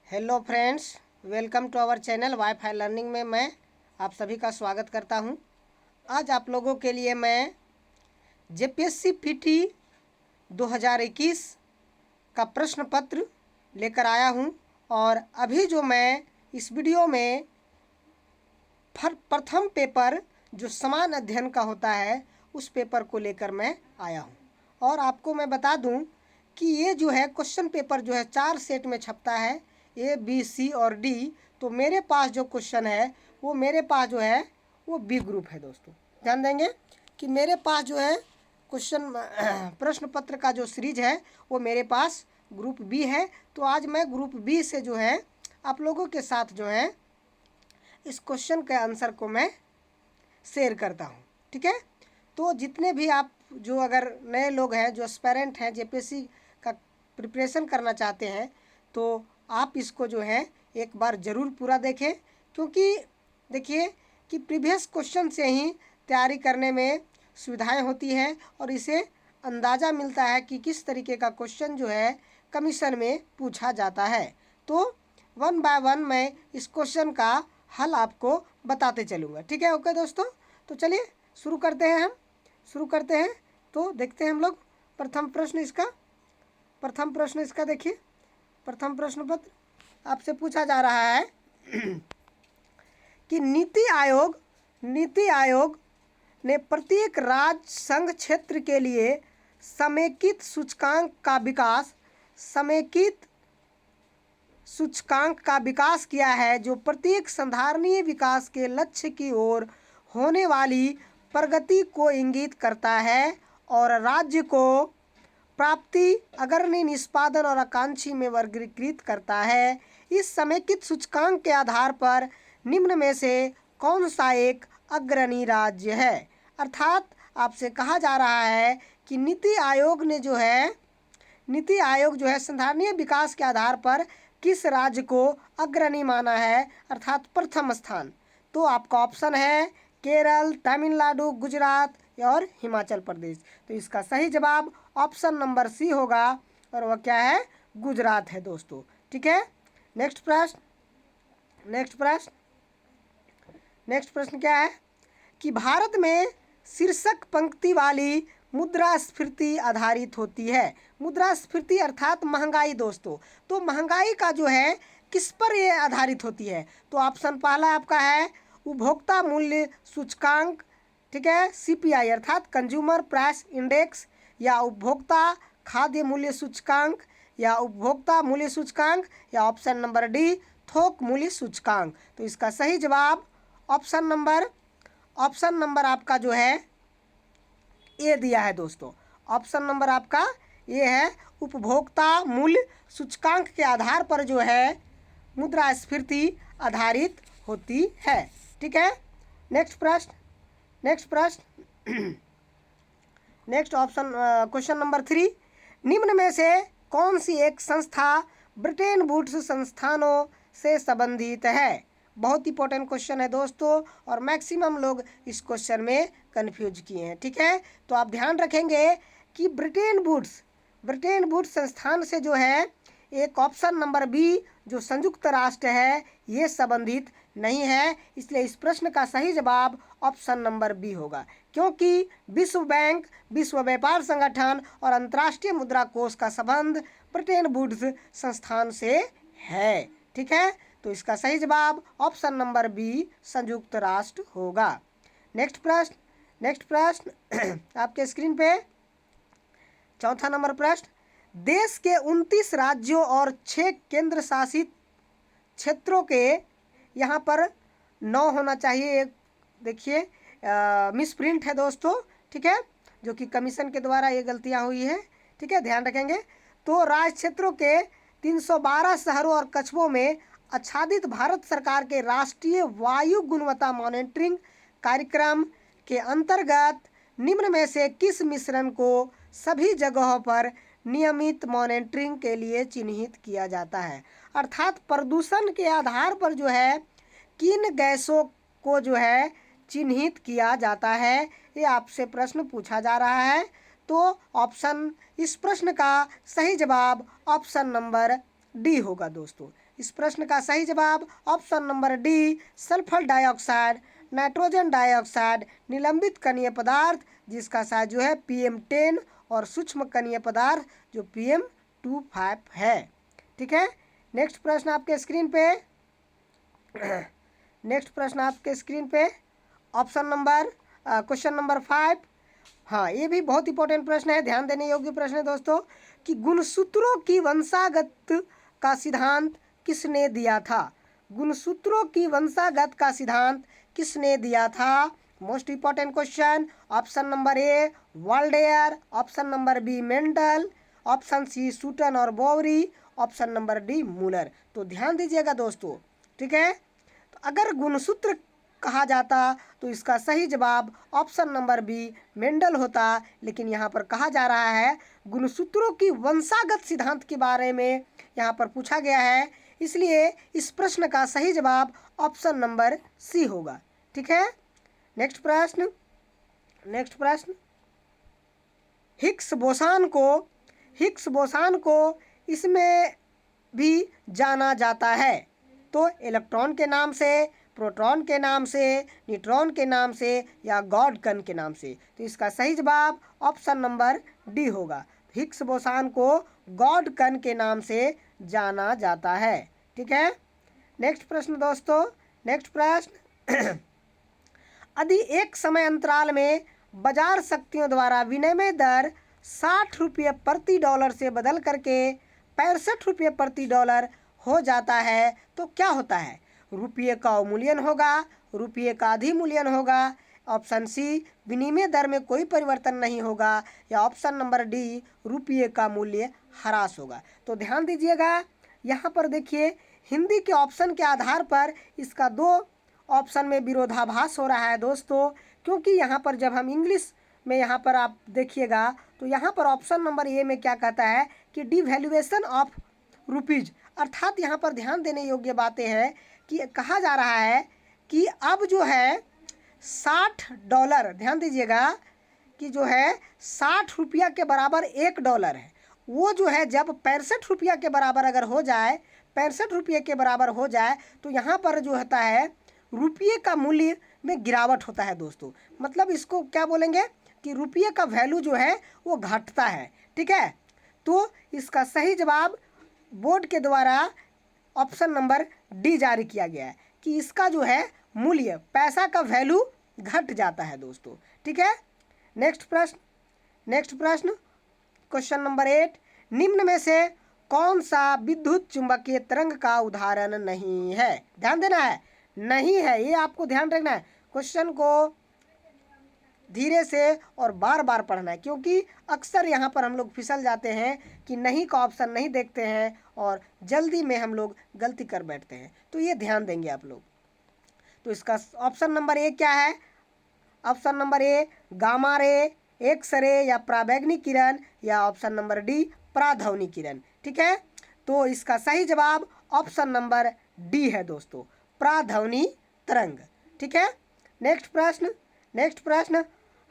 Hello friends, welcome to our channel WiFi learning में मैं आप सभी का स्वागत करता हूं। आज आप लोगों के लिए मैं जेपीएससी पीटी 2021 का प्रश्न पत्र लेकर आया हूं और अभी जो मैं इस वीडियो में प्रथम पेपर जो समान अध्ययन का होता है उस पेपर को लेकर मैं आया हूं। और आपको मैं बता दूं कि ये जो है क्वेश्चन पेपर जो है 4 सेट में छपता है, ए बी सी और डी। तो मेरे पास जो क्वेश्चन है वो मेरे पास जो है वो बी ग्रुप है दोस्तों। ध्यान देंगे कि मेरे पास जो है क्वेश्चन प्रश्न पत्र का जो सीरीज है वो मेरे पास ग्रुप बी है। तो आज मैं ग्रुप बी से जो है आप लोगों के साथ जो है इस क्वेश्चन के आंसर को मैं शेयर करता हूँ। ठीक है, तो जितने भी आप जो अगर नए लोग हैं, जो एस्पायरेंट हैं, जेपीएससी का प्रिपरेशन करना चाहते हैं, तो आप इसको जो है एक बार ज़रूर पूरा देखें, क्योंकि देखिए कि प्रीवियस क्वेश्चन से ही तैयारी करने में सुविधाएं होती हैं और इसे अंदाज़ा मिलता है कि किस तरीके का क्वेश्चन जो है कमीशन में पूछा जाता है। तो वन बाय वन मैं इस क्वेश्चन का हल आपको बताते चलूँगा। ठीक है, ओके दोस्तों, तो चलिए शुरू करते हैं। तो देखते हैं हम लोग प्रथम प्रश्न इसका देखिए। प्रथम प्रश्न पत्र आपसे पूछा जा रहा है कि नीति आयोग ने प्रत्येक राज्य संघ क्षेत्र के लिए समेकित सूचकांक का विकास किया है, जो प्रत्येक संधारणीय विकास के लक्ष्य की ओर होने वाली प्रगति को इंगित करता है और राज्य को प्राप्ति, अग्रणी, निष्पादन और आकांक्षी में वर्गीकृत करता है। इस समेकित सूचकांक के आधार पर निम्न में से कौन सा एक अग्रणी राज्य है। अर्थात आपसे कहा जा रहा है कि नीति आयोग जो है संधारणीय विकास के आधार पर किस राज्य को अग्रणी माना है, अर्थात प्रथम स्थान। तो आपका ऑप्शन है केरल, तमिलनाडु, गुजरात और हिमाचल प्रदेश। तो इसका सही जवाब ऑप्शन नंबर सी होगा और वह क्या है, गुजरात है दोस्तों। ठीक है, नेक्स्ट प्रश्न क्या है कि भारत में शीर्षक पंक्ति वाली मुद्रास्फीति आधारित होती है। मुद्रास्फीति अर्थात महंगाई दोस्तों। तो महंगाई का जो है किस पर ये आधारित होती है, तो ऑप्शन पहला आपका है उपभोक्ता मूल्य सूचकांक, ठीक है, सीपीआई अर्थात कंज्यूमर प्राइस इंडेक्स, या उपभोक्ता खाद्य मूल्य सूचकांक, या उपभोक्ता मूल्य सूचकांक, या ऑप्शन नंबर डी थोक मूल्य सूचकांक। तो इसका सही जवाब ऑप्शन नंबर आपका जो है ए दिया है दोस्तों। ऑप्शन नंबर आपका ये है, उपभोक्ता मूल्य सूचकांक के आधार पर जो है मुद्रास्फीति आधारित होती है। ठीक है, नेक्स्ट ऑप्शन क्वेश्चन नंबर 3, निम्न में से कौन सी एक संस्था ब्रिटेन वुड्स संस्थानों से संबंधित है। बहुत इंपॉर्टेंट क्वेश्चन है दोस्तों और मैक्सिमम लोग इस क्वेश्चन में कंफ्यूज किए हैं। ठीक है, तो आप ध्यान रखेंगे कि ब्रिटेन वुड्स संस्थान से जो है एक ऑप्शन नंबर बी जो संयुक्त राष्ट्र है ये संबंधित नहीं है, इसलिए इस प्रश्न का सही जवाब ऑप्शन नंबर बी होगा, क्योंकि विश्व बैंक, विश्व व्यापार संगठन और अंतर्राष्ट्रीय मुद्रा कोष का संबंध ब्रिटेन वुड्स संस्थान से है। ठीक है, तो इसका सही जवाब ऑप्शन नंबर बी संयुक्त राष्ट्र होगा। नेक्स्ट प्रश्न आपके स्क्रीन पे चौथा नंबर प्रश्न, देश के 29 राज्यों और 6 केंद्र शासित क्षेत्रों के, यहाँ पर 9 होना चाहिए, देखिए मिसप्रिंट है दोस्तों। ठीक है, जो कि कमीशन के द्वारा ये गलतियाँ हुई है। ठीक है, ध्यान रखेंगे। तो राज्य क्षेत्रों के 312 शहरों और कस्बों में आच्छादित भारत सरकार के राष्ट्रीय वायु गुणवत्ता मॉनिटरिंग कार्यक्रम के अंतर्गत निम्न में से किस मिश्रण को सभी जगहों पर नियमित मॉनिटरिंग के लिए चिन्हित किया जाता है। अर्थात प्रदूषण के आधार पर जो है किन गैसों को जो है चिन्हित किया जाता है, ये आपसे प्रश्न पूछा जा रहा है। तो इस प्रश्न का सही जवाब ऑप्शन नंबर डी होगा दोस्तों। इस प्रश्न का सही जवाब option number D sulphur dioxide, nitrogen dioxide निलंबित कणीय पदार्थ जिसका साइज जो है PM10 और सूक्ष्म कणीय पदार्थ जो PM25 है। ठीक है, नेक्स्ट प्रश्न आपके स्क्रीन पे नेक्स्ट प्रश्न आपके स्क्रीन पे ऑप्शन नंबर क्वेश्चन नंबर 5। हाँ, ये भी बहुत इंपॉर्टेंट प्रश्न है, ध्यान देने योग्य प्रश्न है दोस्तों कि गुणसूत्रों की वंशागत का सिद्धांत किसने दिया था? गुणसूत्रों की वंशागत का सिद्धांत किसने दिया था? Most important question. Option number A Waldeyer, option number B Mendel, option C Sutton और Boveri, option number D Muller. तो ध्यान दीजिएगा दोस्तों, ठीक है। तो अगर गुणसूत्र कहा जाता तो इसका सही जवाब ऑप्शन नंबर बी मेंडल होता, लेकिन यहाँ पर कहा जा रहा है गुणसूत्रों की वंशागत सिद्धांत के बारे में यहाँ पर पूछा गया है, इसलिए इस प्रश्न का सही जवाब ऑप्शन नंबर सी होगा। ठीक है, नेक्स्ट प्रश्न। हिग्स बोसान को इसमें भी जाना जाता है, तो इलेक्ट्रॉन के नाम से, प्रोटॉन के नाम से, न्यूट्रॉन के नाम से या गॉड कण के नाम से। तो इसका सही जवाब ऑप्शन नंबर डी होगा। हिग्स बोसान को गॉड कण के नाम से जाना जाता है। ठीक है, नेक्स्ट प्रश्न दोस्तों। नेक्स्ट प्रश्न यदि एक समय अंतराल में बाजार शक्तियों द्वारा विनिमय दर 60 रुपये प्रति डॉलर से बदल करके 65 रुपये प्रति डॉलर हो जाता है तो क्या होता है? रुपये का अवमूल्यन होगा, रुपये का अधिमूल्यन होगा, ऑप्शन सी विनिमय दर में कोई परिवर्तन नहीं होगा, या ऑप्शन नंबर डी रुपये का मूल्य ह्रास होगा। तो ध्यान दीजिएगा, यहाँ पर देखिए हिंदी के ऑप्शन के आधार पर इसका दो ऑप्शन में विरोधाभास हो रहा है दोस्तों, क्योंकि यहाँ पर जब हम इंग्लिश में यहाँ पर आप देखिएगा तो यहाँ पर ऑप्शन नंबर ए में क्या कहता है कि डिवैल्यूएशन ऑफ रुपीज, अर्थात यहाँ पर ध्यान देने योग्य बातें हैं कि कहा जा रहा है कि अब जो है 60 डॉलर, ध्यान दीजिएगा कि जो है 60 रुपया के बराबर 1 डॉलर है, वो जो है जब 65 रुपया के बराबर अगर हो जाए, 65 रुपये के बराबर हो जाए तो यहाँ पर जो होता है रुपये का मूल्य में गिरावट होता है दोस्तों। मतलब इसको क्या बोलेंगे कि रुपये का वैल्यू जो है वो घटता है। ठीक है, तो इसका सही जवाब बोर्ड के द्वारा ऑप्शन नंबर डी जारी किया गया है कि इसका जो है मूल्य, पैसा का वैल्यू घट जाता है दोस्तों। ठीक है, नेक्स्ट प्रश्न क्वेश्चन नंबर 8। निम्न में से कौन सा विद्युत चुंबकीय तरंग का उदाहरण नहीं है? ध्यान देना है, नहीं है, ये आपको ध्यान रखना है। क्वेश्चन को धीरे से और बार बार पढ़ना है, क्योंकि अक्सर यहाँ पर हम लोग फिसल जाते हैं कि नहीं का ऑप्शन नहीं देखते हैं और जल्दी में हम लोग गलती कर बैठते हैं, तो ये ध्यान देंगे आप लोग। तो इसका ऑप्शन नंबर ए क्या है? ऑप्शन नंबर ए गामा रे, एक्स रे या पराबैंगनी किरण, या ऑप्शन नंबर डी पराध्वनि किरण। ठीक है, तो इसका सही जवाब ऑप्शन नंबर डी है दोस्तों, पराध्वनि तरंग। ठीक है, नेक्स्ट प्रश्न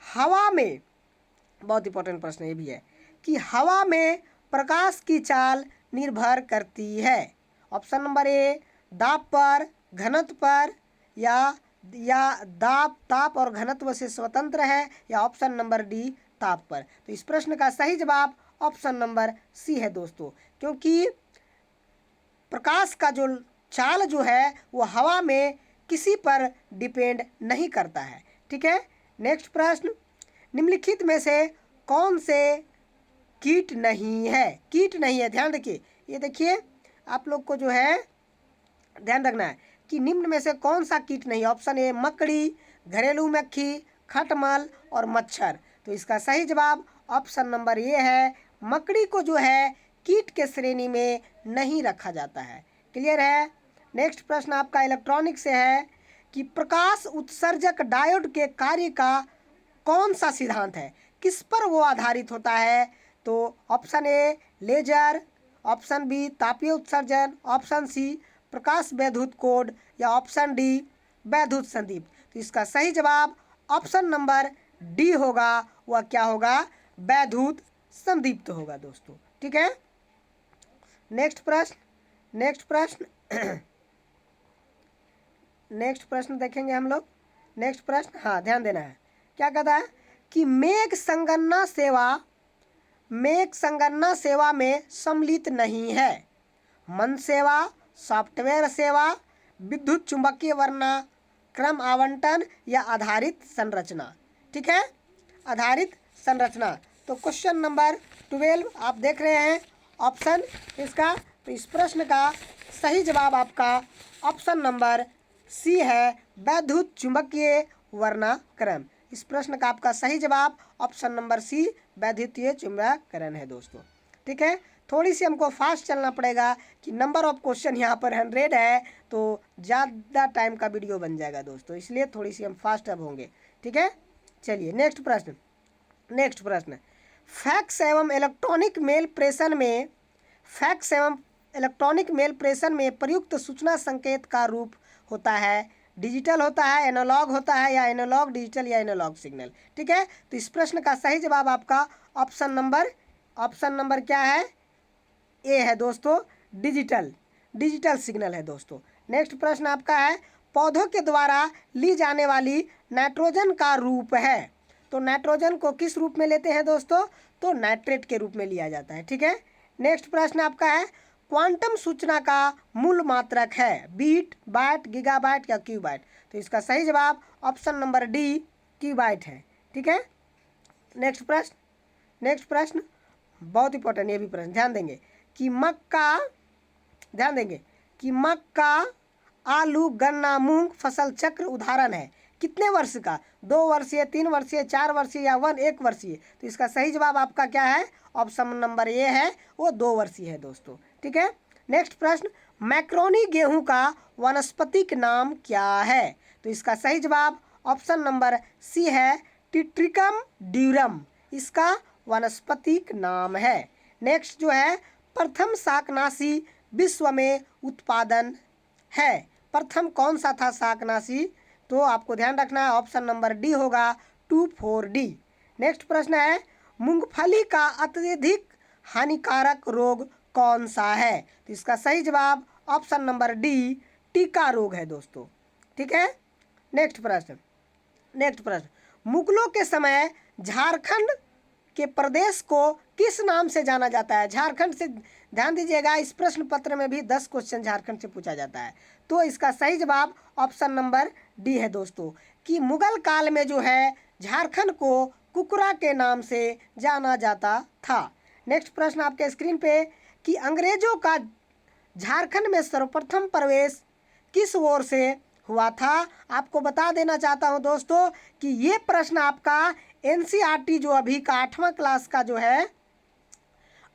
हवा में, बहुत इंपॉर्टेंट प्रश्न ये भी है कि हवा में प्रकाश की चाल निर्भर करती है। ऑप्शन नंबर ए दाब पर, घनत्व पर, या दाब, ताप और घनत्व से स्वतंत्र है, या ऑप्शन नंबर डी ताप पर। तो इस प्रश्न का सही जवाब ऑप्शन नंबर सी है दोस्तों, क्योंकि प्रकाश का जो चाल जो है वो हवा में किसी पर डिपेंड नहीं करता है। ठीक है, नेक्स्ट प्रश्न निम्नलिखित में से कौन से कीट नहीं है? ध्यान रखिए, ये देखिए आप लोग को जो है ध्यान रखना है कि निम्न में से कौन सा कीट नहीं है। ऑप्शन ए मकड़ी, घरेलू मक्खी, खटमल और मच्छर। तो इसका सही जवाब ऑप्शन नंबर ए है, मकड़ी को जो है कीट के श्रेणी में नहीं रखा जाता है। क्लियर है। नेक्स्ट प्रश्न आपका इलेक्ट्रॉनिक से है कि प्रकाश उत्सर्जक डायोड के कार्य का कौन सा सिद्धांत है, किस पर वो आधारित होता है? तो option A laser, option B तापीय उत्सर्जन, ऑप्शन सी प्रकाश वैद्युत कोड, या ऑप्शन डी वैद्युत संदीप्त। तो इसका सही जवाब ऑप्शन नंबर डी होगा, वह क्या होगा? वैद्युत संदीप्त होगा दोस्तों। ठीक है, नेक्स्ट प्रश्न नेक्स्ट प्रश्न देखेंगे हम लोग। नेक्स्ट प्रश्न, हाँ ध्यान देना है, क्या कहता है कि मेघ संगणना सेवा में सम्मिलित नहीं है। मन सेवा, सॉफ्टवेयर सेवा, विद्युत चुंबकीय वर्णाक्रम आवंटन या आधारित संरचना। ठीक है, आधारित संरचना। तो क्वेश्चन नंबर 12 आप देख रहे हैं ऑप्शन इसका। तो इस प्रश्न का सही जवाब आपका ऑप्शन नंबर सी है, वैद्युत चुंबकीय वर्णाक्रम। इस प्रश्न का आपका सही जवाब ऑप्शन नंबर सी, वैद्युतीय चुंबकीयकरण है दोस्तों। ठीक है, थोड़ी सी हमको फास्ट चलना पड़ेगा कि नंबर ऑफ क्वेश्चन यहाँ पर 100 है, तो ज़्यादा टाइम का वीडियो बन जाएगा दोस्तों, इसलिए थोड़ी सी हम फास्ट अब होंगे। ठीक है, चलिए नेक्स्ट प्रश्न। नेक्स्ट प्रश्न, फैक्स एवं इलेक्ट्रॉनिक मेल प्रेषण में प्रयुक्त सूचना संकेत का रूप होता है डिजिटल होता है, एनालॉग होता है, या एनालॉग डिजिटल, या एनालॉग सिग्नल। ठीक है, तो इस प्रश्न का सही जवाब आपका ऑप्शन नंबर क्या है, ए है दोस्तों, डिजिटल सिग्नल है दोस्तों। नेक्स्ट प्रश्न आपका है, पौधों के द्वारा ली जाने वाली नाइट्रोजन का रूप है। तो नाइट्रोजन को किस रूप में लेते हैं दोस्तों, तो नाइट्रेट के रूप में लिया जाता है। ठीक है, नेक्स्ट प्रश्न आपका है, क्वांटम सूचना का मूल मात्रक है बीट, बाइट, गीगाबाइट या क्यूबाइट। तो इसका सही जवाब ऑप्शन नंबर डी, क्यूबाइट है। ठीक है, नेक्स्ट प्रश्न बहुत इंपॉर्टेंट, ये भी प्रश्न ध्यान देंगे कि मक्का, आलू, गन्ना, मूंग फसल चक्र उदाहरण है कितने वर्ष का, 2 वर्षीय, 3 वर्षीय, 4 वर्षीय या 1 वर्षीय। तो इसका सही जवाब आपका क्या है, ऑप्शन नंबर ए है, वो 2 वर्षीय है दोस्तों। ठीक है, नेक्स्ट प्रश्न, मैक्रोनी गेहूं का वानस्पतिक नाम क्या है। तो इसका सही जवाब ऑप्शन नंबर सी है, टिट्रिकम ड्यूरम इसका वानस्पतिक नाम है। नेक्स्ट जो है, प्रथम शाकनाशी विश्व में उत्पादन है, प्रथम कौन सा था शाकनाशी, तो आपको ध्यान रखना है ऑप्शन नंबर डी होगा, 2,4-D। नेक्स्ट प्रश्न है, मूंगफली का अत्यधिक हानिकारक रोग कौन सा है। तो इसका सही जवाब ऑप्शन नंबर डी, टीका रोग है दोस्तों। ठीक है, नेक्स्ट प्रश्न, मुगलों के समय झारखंड के प्रदेश को किस नाम से जाना जाता है। झारखंड से ध्यान दीजिएगा, इस प्रश्न पत्र में भी 10 क्वेश्चन झारखंड से पूछा जाता है। तो इसका सही जवाब ऑप्शन नंबर डी है दोस्तों, कि मुगल काल में जो है झारखंड को कुकरा के नाम से जाना जाता था। नेक्स्ट प्रश्न आपके स्क्रीन पे, कि अंग्रेजों का झारखंड में सर्वप्रथम प्रवेश किस ओर से हुआ था। आपको बता देना चाहता हूं दोस्तों कि ये प्रश्न आपका एनसीईआरटी जो अभी का 8वां क्लास का जो है,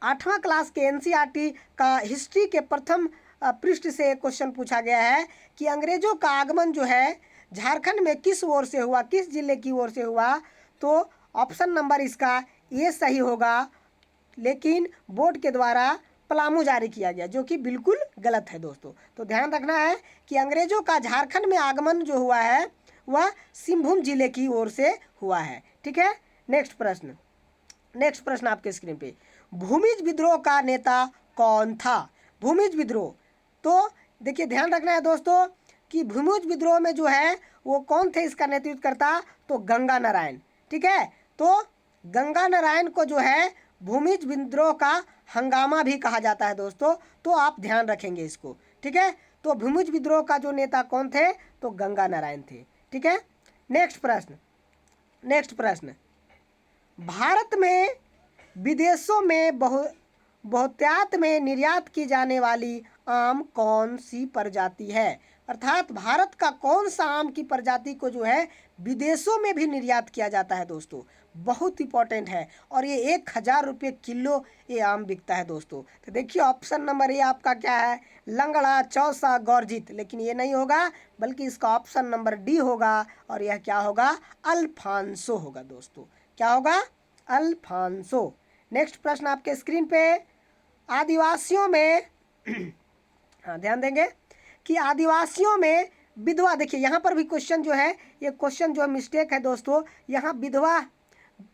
8वां क्लास के एनसीईआरटी का हिस्ट्री के प्रथम पृष्ठ से क्वेश्चन पूछा गया है कि अंग्रेजों का आगमन जो है झारखंड में किस ओर से हुआ, किस जिले की ओर से हुआ। तो ऑप्शन नंबर इसका ये सही होगा, लेकिन बोर्ड के द्वारा पलामू जारी किया गया, जो कि बिल्कुल गलत है दोस्तों। तो ध्यान रखना है कि अंग्रेजों का झारखंड में आगमन जो हुआ है वह सिंहभूम जिले की ओर से हुआ है। ठीक है, नेक्स्ट प्रश्न आपके स्क्रीन पे, भूमिज विद्रोह का नेता कौन था। भूमिज विद्रोह, तो देखिए ध्यान रखना है दोस्तों कि भूमिज विद्रोह में जो है वो कौन थे इसका नेतृत्व करता, तो गंगा नारायण। ठीक है, तो गंगा नारायण को जो है भूमिज विद्रोह का हंगामा भी कहा जाता है दोस्तों, तो आप ध्यान रखेंगे इसको। ठीक है, तो भूमिज विद्रोह का जो नेता कौन थे, तो गंगा नारायण थे। ठीक है, नेक्स्ट प्रश्न, भारत में विदेशों में बहुतायत में निर्यात की जाने वाली आम कौन सी प्रजाति है। अर्थात भारत का कौन सा आम की प्रजाति को जो है विदेशों में भी निर्यात किया जाता है दोस्तों, बहुत इंपॉर्टेंट है। और ये 1,000 रुपये किलो ये आम बिकता है दोस्तों। तो देखिए ऑप्शन नंबर ए आपका क्या है, लंगड़ा, चौसा, गौरजित, लेकिन ये नहीं होगा, बल्कि इसका ऑप्शन नंबर डी होगा, और यह क्या होगा, अल्फांसो होगा दोस्तों। क्या होगा, अल्फांसो। नेक्स्ट प्रश्न आपके स्क्रीन पे, आदिवासियों में हाँ ध्यान देंगे कि आदिवासियों में विधवा, देखिए यहाँ पर भी क्वेश्चन जो है, ये क्वेश्चन जो मिस्टेक है दोस्तों, यहाँ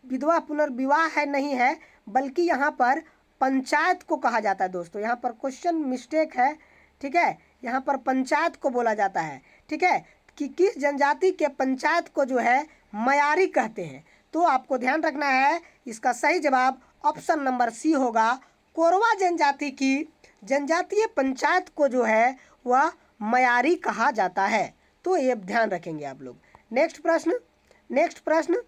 विधवा पुनर्विवाह है नहीं है, बल्कि यहाँ पर पंचायत को कहा जाता है दोस्तों। यहाँ पर क्वेश्चन मिस्टेक है। ठीक है, यहाँ पर पंचायत को बोला जाता है, ठीक है, कि किस जनजाति के पंचायत को जो है मयारी कहते हैं। तो आपको ध्यान रखना है, इसका सही जवाब ऑप्शन नंबर सी होगा। कोरवा जनजाति की जनजातीय पंचायत को जो है वह मयारी कहा जाता है। तो ये ध्यान रखेंगे आप लोग। नेक्स्ट प्रश्न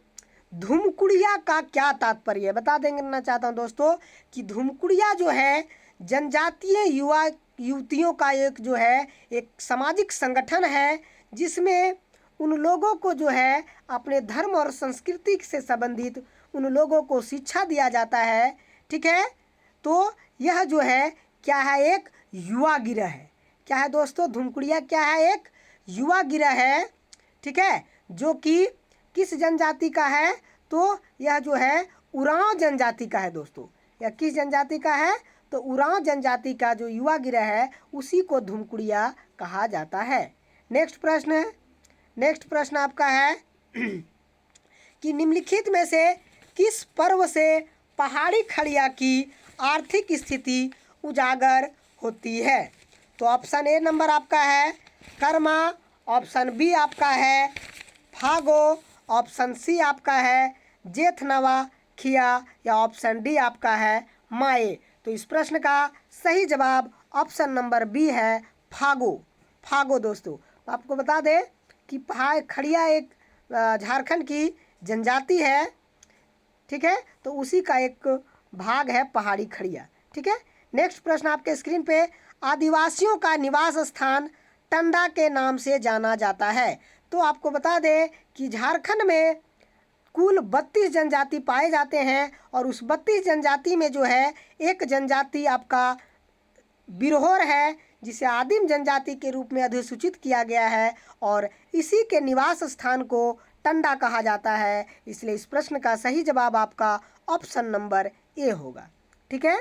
धुमकुड़िया का क्या तात्पर्य है, बता देना चाहता हूँ दोस्तों कि धुमकुड़िया जो है जनजातीय युवा युवतियों का एक जो है एक सामाजिक संगठन है, जिसमें उन लोगों को जो है अपने धर्म और संस्कृति से संबंधित उन लोगों को शिक्षा दिया जाता है, ठीक है। तो यह जो है क्या है, एक युवा गिरह है। क्या है दोस्तों, धुमकुड़िया क्या है, एक युवा गिरह है, ठीक है, जो कि किस जनजाति का है, तो यह जो है उरांव जनजाति का है दोस्तों। यह किस जनजाति का है, तो उरांव जनजाति का जो युवा गिरह है उसी को धुमकुड़िया कहा जाता है। नेक्स्ट प्रश्न आपका है कि निम्नलिखित में से किस पर्व से पहाड़ी खड़िया की आर्थिक स्थिति उजागर होती है। तो ऑप्शन ए नंबर आपका है कर्मा, ऑप्शन बी आपका है फागो, ऑप्शन सी आपका है जेठनवा खिया, या ऑप्शन डी आपका है माए। तो इस प्रश्न का सही जवाब ऑप्शन नंबर बी है फागो दोस्तों। आपको बता दें कि पहाड़ खड़िया एक झारखंड की जनजाति है, ठीक है, तो उसी का एक भाग है पहाड़ी खड़िया, ठीक है। नेक्स्ट प्रश्न आपके स्क्रीन पे, आदिवासियों का निवास स्थान टंडा के नाम से जाना जाता है। तो आपको बता दें कि झारखंड में कुल 32 जनजाति पाए जाते हैं, और उस 32 जनजाति में जो है एक जनजाति आपका बिरहोर है, जिसे आदिम जनजाति के रूप में अधिसूचित किया गया है, और इसी के निवास स्थान को टंडा कहा जाता है। इसलिए इस प्रश्न का सही जवाब आपका ऑप्शन नंबर ए होगा, ठीक है।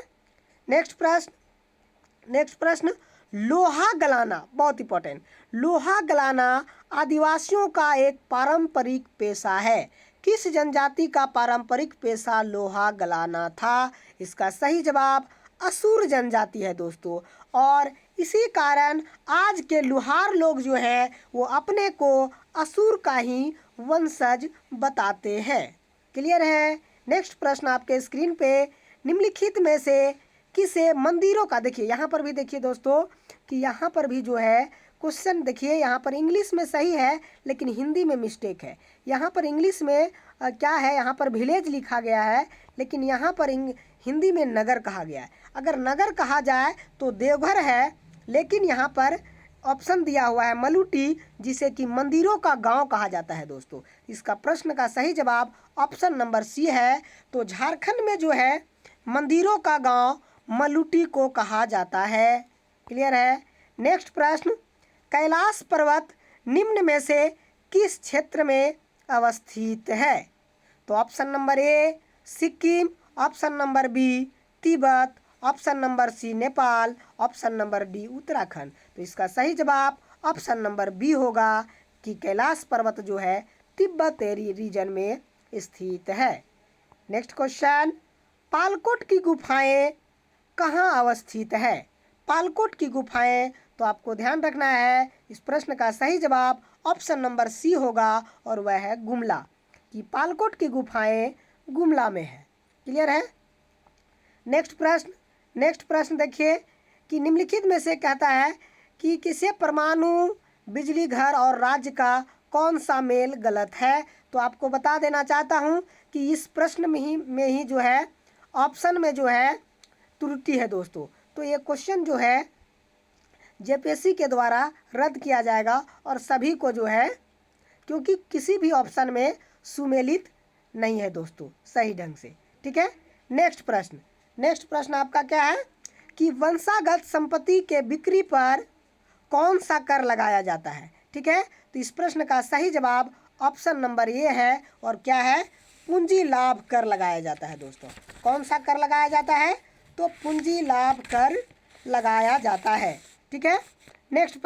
नेक्स्ट प्रश्न लोहा गलाना, बहुत इंपॉर्टेंट। लोहा गलाना आदिवासियों का एक पारंपरिक पेशा है। किस जनजाति का पारंपरिक पेशा लोहा गलाना था। इसका सही जवाब असुर जनजाति है दोस्तों, और इसी कारण आज के लुहार लोग जो है वो अपने को असुर का ही वंशज बताते हैं। क्लियर है। नेक्स्ट प्रश्न आपके स्क्रीन पे, निम्नलिखित में से किसे मंदिरों का, देखिए यहाँ पर भी देखिए दोस्तों कि यहाँ पर भी जो है क्वेश्चन देखिए, यहाँ पर इंग्लिश में सही है लेकिन हिंदी में मिस्टेक है। यहाँ पर इंग्लिश में क्या है, यहाँ पर विलेज लिखा गया है, लेकिन यहाँ पर हिंदी में नगर कहा गया है। अगर नगर कहा जाए तो देवघर है, लेकिन यहाँ पर ऑप्शन दिया हुआ है मलुटी, जिसे कि मंदिरों का गांव कहा जाता है दोस्तों। इसका प्रश्न का सही जवाब ऑप्शन नंबर सी है। तो झारखंड में जो है मंदिरों का गांव मलुटी को कहा जाता है। क्लियर है। नेक्स्ट प्रश्न, कैलाश पर्वत निम्न में से किस क्षेत्र में अवस्थित है। तो option number A Sikkim, option number B Tibet, option number C Nepal, option number D Uttarakhand. तो इसका सही जवाब ऑप्शन नंबर बी होगा कि कैलाश पर्वत जो है तिब्बत रीजन में स्थित है। नेक्स्ट क्वेश्चन, पालकोट की गुफाएं कहाँ अवस्थित है। पालकोट की गुफाएं, तो आपको ध्यान रखना है, इस प्रश्न का सही जवाब ऑप्शन नंबर सी होगा, और वह है गुमला, कि पालकोट की गुफाएं गुमला में है। क्लियर है। नेक्स्ट प्रश्न देखिए कि निम्नलिखित में से कहता है कि किसे परमाणु बिजली घर और राज्य का कौन सा मेल गलत है। तो आपको बता देना चाहता हूं कि इस प्रश्न में ही जो है ऑप्शन में जो है त्रुटि है दोस्तों। तो ये क्वेश्चन जो है जेपीएससी के द्वारा रद्द किया जाएगा, और सभी को जो है, क्योंकि किसी भी ऑप्शन में सुमेलित नहीं है दोस्तों सही ढंग से, ठीक है। नेक्स्ट प्रश्न आपका क्या है कि वंशागत संपत्ति के बिक्री पर कौन सा कर लगाया जाता है, ठीक है। तो इस प्रश्न का सही जवाब ऑप्शन नंबर ए है, और क्या है, पूंजी लाभ कर लगाया जाता है दोस्तों। कौन सा कर लगाया जाता है, तो पूंजी लाभ कर लगाया जाता है, ठीक है। नेक्स्ट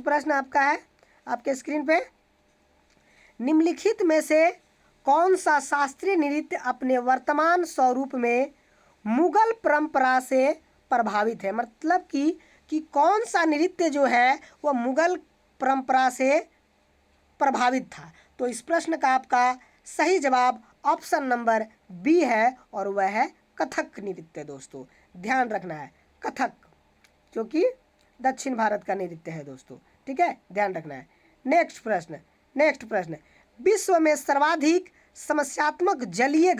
प्रश्न आपका है आपके स्क्रीन पे, निम्नलिखित में से कौन सा शास्त्रीय नृत्य अपने वर्तमान स्वरूप में मुगल परंपरा से प्रभावित है। मतलब कि कि कौन सा नृत्य जो है वह मुगल परंपरा से प्रभावित था। तो इस प्रश्न का आपका सही जवाब ऑप्शन नंबर बी है और वह है कथक नृत्य। दोस्तों ध्यान रखना है, कथक जो कि दक्षिण भारत का नृत्य है दोस्तों, ठीक है, ध्यान रखना है। नेक्स्ट प्रश्न, विश्व में सर्वाधिक समस्यात्मक जलीय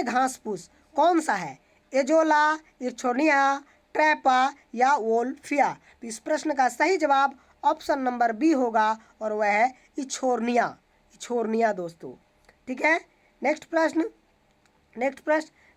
घास फूस कौन सा है? एजोला, इरछोनिया, ट्रैपा या वोल्फिया। तो इस प्रश्न का सही जवाब ऑप्शन नंबर बी होगा और वह है इछोरनिया दोस्तों, ठीक है। नेक्स्ट प्रश्न,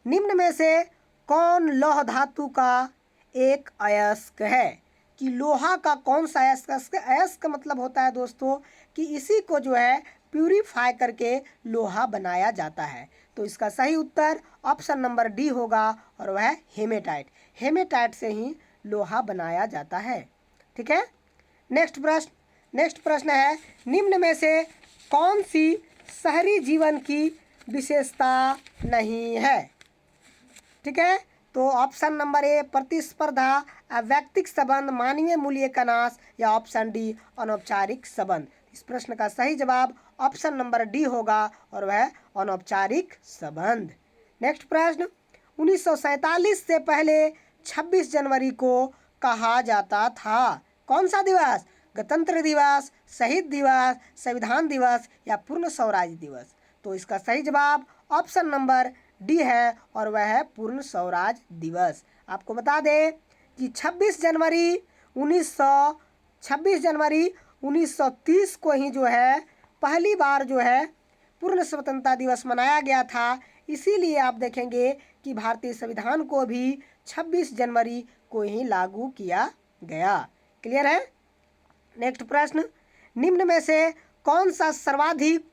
निम्न में से कौन लौह धातु का एक अयस्क है? कि लोहा का कौन सा अयस्क? अयस्क का मतलब होता है दोस्तों कि इसी को जो है प्यूरिफाई करके लोहा बनाया जाता है। तो इसका सही उत्तर ऑप्शन नंबर डी होगा और वह है हेमेटाइट से ही लोहा बनाया जाता है, ठीक है। नेक्स्ट प्रश्न है, निम्न में से कौन सी शहरी जीवन की विशेषता नहीं है? ठीक है, तो ऑप्शन नंबर ए प्रतिस्पर्धा, अवैयक्तिक संबंध, मानवीय मूल्य का नाश या ऑप्शन डी अनौपचारिक संबंध। इस प्रश्न का सही जवाब ऑप्शन नंबर डी होगा और वह अनौपचारिक संबंध। नेक्स्ट प्रश्न, 1947 से पहले 26 जनवरी को कहा जाता था कौन सा दिवस? गणतंत्र दिवस, शहीद दिवस, संविधान दिवस या पूर्ण स्वराज दिवस। तो इसका सही जवाब ऑप्शन नंबर डी है और वह है पूर्ण स्वराज दिवस। आपको बता दें कि 26 जनवरी 1930 को ही जो है पहली बार जो है पूर्ण स्वतंत्रता दिवस मनाया गया था। इसीलिए आप देखेंगे कि भारतीय संविधान को भी 26 जनवरी को ही लागू किया गया। क्लियर है। नेक्स्ट प्रश्न, निम्न में से कौन सा सर्वाधिक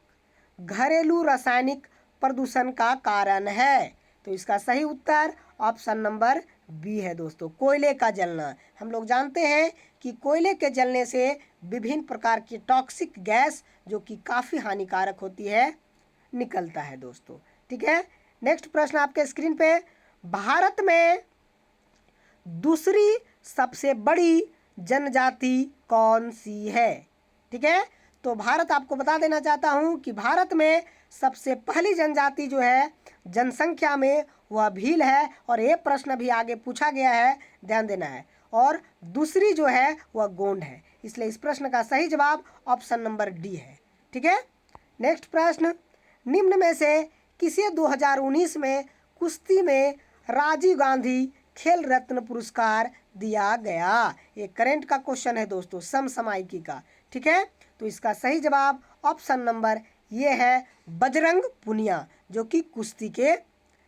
घरेलू रासायनिक प्रदूषण का कारण है? तो इसका सही उत्तर ऑप्शन नंबर बी है दोस्तों, कोयले का जलना। हम लोग जानते हैं कि कोयले के जलने से विभिन्न प्रकार की टॉक्सिक गैस जो कि काफ़ी हानिकारक होती है निकलता है दोस्तों, ठीक है। नेक्स्ट प्रश्न आपके स्क्रीन पे, भारत में दूसरी सबसे बड़ी जनजाति कौन सी है? ठीक है, तो भारत आपको बता देना चाहता हूँ कि भारत में सबसे पहली जनजाति जो है जनसंख्या में वह भील है और ये प्रश्न भी आगे पूछा गया है, ध्यान देना है। और दूसरी जो है वह गोंड है, इसलिए इस प्रश्न का सही जवाब ऑप्शन नंबर डी है, ठीक है। नेक्स्ट प्रश्न, निम्न में से किसे 2019 में कुश्ती में राजीव गांधी खेल रत्न पुरस्कार दिया गया? ये करंट का क्वेश्चन है दोस्तों, समसामयिकी का, ठीक है। तो इसका सही जवाब ऑप्शन नंबर ये है बजरंग पुनिया जो कि कुश्ती के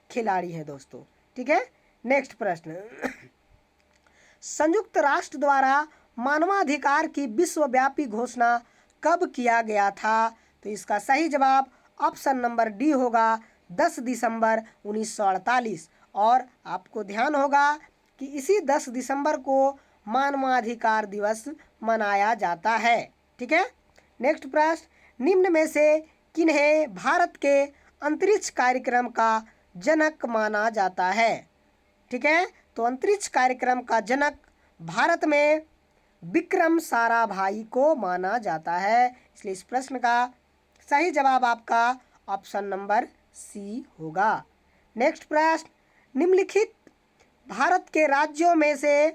खिलाड़ी है दोस्तों, ठीक है। नेक्स्ट प्रश्न, संयुक्त राष्ट्र द्वारा मानवाधिकार की विश्वव्यापी घोषणा कब किया गया था? तो इसका सही जवाब ऑप्शन नंबर डी होगा 10 दिसंबर 1948। और आपको ध्यान होगा कि इसी 10 दिसंबर को मानवाधिकार दिवस मनाया जाता है, ठीक है। नेक्स्ट प्रश्न, निम्न में से किन्हें भारत के अंतरिक्ष कार्यक्रम का जनक माना जाता है? ठीक है, तो अंतरिक्ष कार्यक्रम का जनक भारत में विक्रम साराभाई को माना जाता है, इसलिए इस प्रश्न का सही जवाब आपका ऑप्शन नंबर सी होगा। नेक्स्ट प्रश्न, निम्नलिखित भारत के राज्यों में से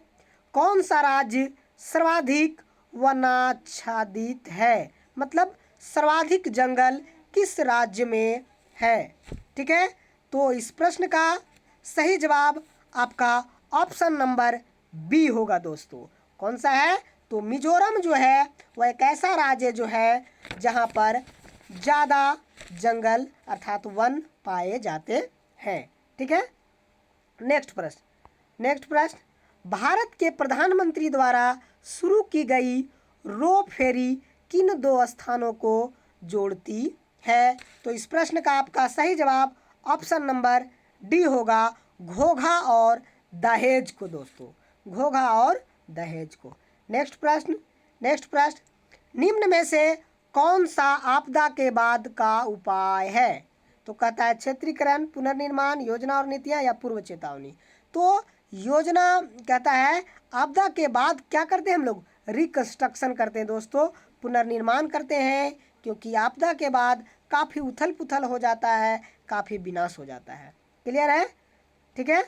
कौन सा राज्य सर्वाधिक वनाच्छादित है? मतलब सर्वाधिक जंगल किस राज्य में है? ठीक है, तो इस प्रश्न का सही जवाब आपका ऑप्शन नंबर बी होगा दोस्तों। कौन सा है? तो मिजोरम जो है वह एक ऐसा राज्य जो है जहाँ पर ज़्यादा जंगल अर्थात वन पाए जाते हैं, ठीक है। नेक्स्ट प्रश्न, भारत के प्रधानमंत्री द्वारा शुरू की गई रो फेरी किन दो स्थानों को जोड़ती है? तो इस प्रश्न का आपका सही जवाब ऑप्शन नंबर डी होगा घोघा और दहेज को दोस्तों, घोघा और दहेज को। नेक्स्ट प्रश्न, निम्न में से कौन सा आपदा के बाद का उपाय है? तो कहता है क्षेत्रीकरण, पुनर्निर्माण, योजना और नीतियाँ या पूर्व चेतावनी। तो योजना कहता है आपदा के बाद क्या करते हैं हम लोग, रिकंस्ट्रक्शन करते हैं दोस्तों, पुनर्निर्माण करते हैं, क्योंकि आपदा के बाद काफ़ी उथल पुथल हो जाता है, काफ़ी विनाश हो जाता है। क्लियर है? ठीक है।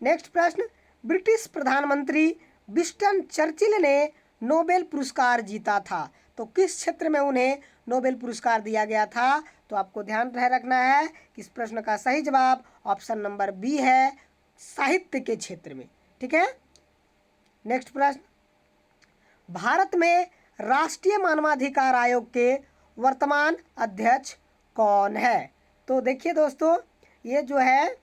नेक्स्ट प्रश्न, ब्रिटिश प्रधानमंत्री विंस्टन चर्चिल ने नोबेल पुरस्कार जीता था, तो किस क्षेत्र में उन्हें नोबेल पुरस्कार दिया गया था? तो आपको ध्यान रखना है कि इस प्रश्न का सही जवाब ऑप्शन नंबर बी है, साहित्य के क्षेत्र में। ठीक है। नेक्स्ट प्रश्न, भारत में राष्ट्रीय मानवाधिकार आयोग के वर्तमान अध्यक्ष कौन है? तो देखिए दोस्तों, ये जो है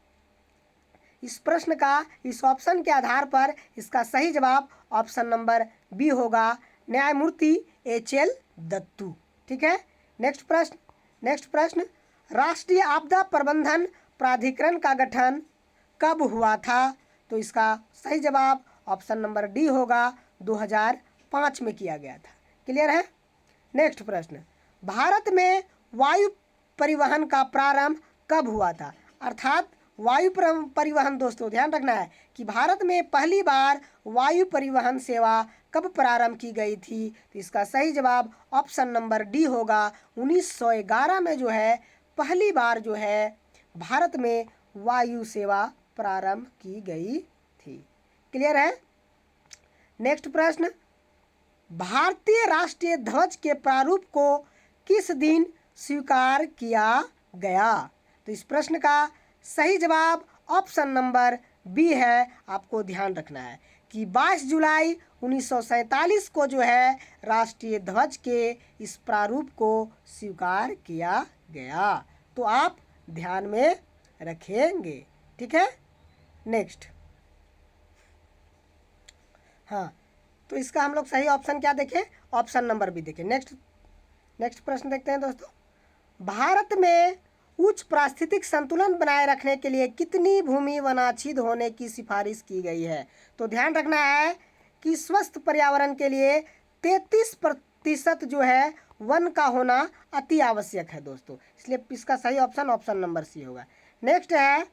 इस प्रश्न का इस ऑप्शन के आधार पर इसका सही जवाब ऑप्शन नंबर बी होगा, न्यायमूर्ति HL दत्तू। ठीक है। नेक्स्ट प्रश्न, राष्ट्रीय आपदा प्रबंधन प्राधिकरण का गठन कब हुआ था? तो इसका सही जवाब ऑप्शन नंबर डी होगा, 2005 में किया गया था। क्लियर है? नेक्स्ट प्रश्न, भारत में वायु परिवहन का प्रारंभ कब हुआ था? अर्थात वायु परिवहन दोस्तों ध्यान रखना है कि भारत में पहली बार वायु परिवहन सेवा कब प्रारंभ की गई थी? तो इसका सही जवाब ऑप्शन नंबर डी होगा, 1911 में जो है पहली बार जो है भारत में वायु सेवा प्रारंभ की गई थी। क्लियर है? नेक्स्ट प्रश्न, भारतीय राष्ट्रीय ध्वज के प्रारूप को किस दिन स्वीकार किया गया? तो इस प्रश्न का सही जवाब ऑप्शन नंबर बी है। आपको ध्यान रखना है कि 22 जुलाई 1947 को जो है राष्ट्रीय ध्वज के इस प्रारूप को स्वीकार किया गया। तो आप ध्यान में रखेंगे। ठीक है। नेक्स्ट, हाँ, तो इसका हम लोग सही ऑप्शन क्या देखें? ऑप्शन नंबर बी देखें। नेक्स्ट प्रश्न देखते हैं दोस्तों, भारत में उच्च पारिस्थितिक संतुलन बनाए रखने के लिए कितनी भूमि वनाच्छिद होने की सिफारिश की गई है? तो ध्यान रखना है कि स्वस्थ पर्यावरण के लिए 33% जो है वन का होना अति आवश्यक है दोस्तों, इसलिए इसका सही ऑप्शन ऑप्शन नंबर सी होगा। नेक्स्ट है,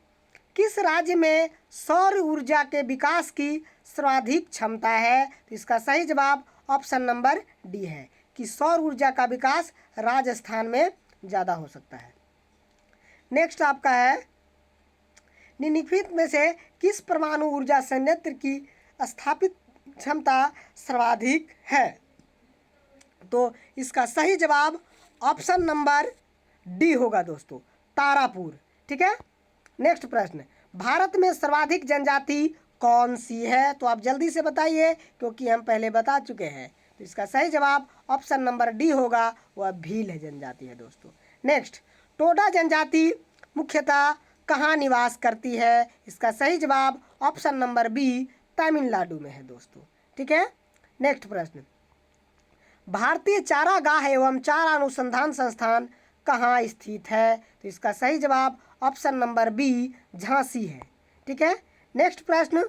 किस राज्य में सौर ऊर्जा के विकास की सर्वाधिक क्षमता है? तो इसका सही जवाब ऑप्शन नंबर डी है कि सौर ऊर्जा का विकास राजस्थान में ज़्यादा हो सकता है। नेक्स्ट आपका है, निम्नलिखित में से किस परमाणु ऊर्जा संयंत्र की स्थापित क्षमता सर्वाधिक है? तो इसका सही जवाब ऑप्शन नंबर डी होगा दोस्तों, तारापुर। ठीक है। नेक्स्ट प्रश्न, भारत में सर्वाधिक जनजाति कौन सी है? तो आप जल्दी से बताइए क्योंकि हम पहले बता चुके हैं। तो इसका सही जवाब ऑप्शन नंबर डी होगा, वह भील है जनजाति है दोस्तों। नेक्स्ट, टोडा जनजाति मुख्यतः कहाँ निवास करती है? इसका सही जवाब ऑप्शन नंबर बी, तमिलनाडु में है दोस्तों। ठीक है। नेक्स्ट प्रश्न, भारतीय चारागाह एवं चारा अनुसंधान संस्थान कहाँ स्थित है? तो इसका सही जवाब ऑप्शन नंबर बी, झांसी है। ठीक है। नेक्स्ट प्रश्न,